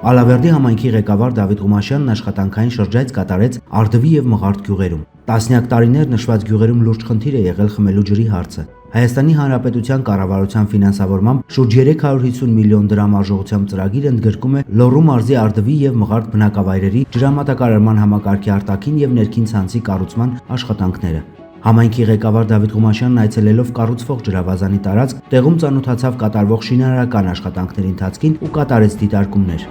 Ալավերդի համայնքի ղեկավար Դավիթ Ղումաշյանն աշխատանքային շրջայց կատարեց Արդվի եւ Մղարդ գյուղերում։ Տասնյակ տարիներ նշված գյուղերում լուրջ խնդիր է եղել խմելու ջրի հարցը։ Հայաստանի Հանրապետության կառավարության ֆինանսավորմամբ շուրջ 350 միլիոն դրամ արժողությամբ ծրագիր ընդգրկում է Լոռու մարզի Արդվի եւ Մղարդ բնակավայրերի ջրամատակարարման համակարգի արտաքին եւ ներքին ցանցի կառուցման աշխատանքները։ Համայնքի ղեկավար Դավիթ Ղումաշյանն այցելելով կառուցվող ջրավազանի տարածք տեղում ծանոթացավ կատարվող շինարարական աշխատանքների ընթացքին ու կատարեց դիտարկումներ։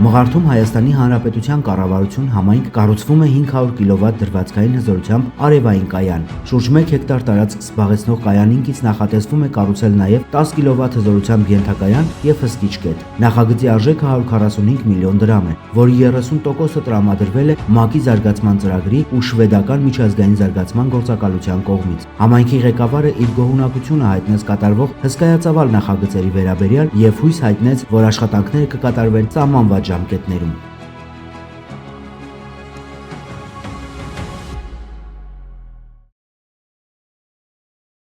Մղարդում Հայաստանի Հանրապետության կառավարություն համայնք կառուցվում է 500 կՎտ դրվածքային հզորությամբ արևային կայան։ Շուրջ 1 հեկտար տարածք զբաղեցնող կայանին կից նախատեսվում է կառուցել նաև 10 կՎտ հզորությամբ ենթակայան եւ հսկիչ կետ։ Նախագծի արժեքը 145 միլիոն դրամ է, որի 30%-ը տրամադրվել է ՄԱԿ-ի զարգացման ծրագրի ու շվեդական միջազգային զարգացման գործակալության կողմից։ Համայնքի ղեկավարը իր գոհունակությունը հայտնեց կատարվող հսկայածավալ նախագծերի վերաբերյալ եւ հույս հայտնեց, որ աշխատանքները կկատարվեն սահմանված ժամկետներում։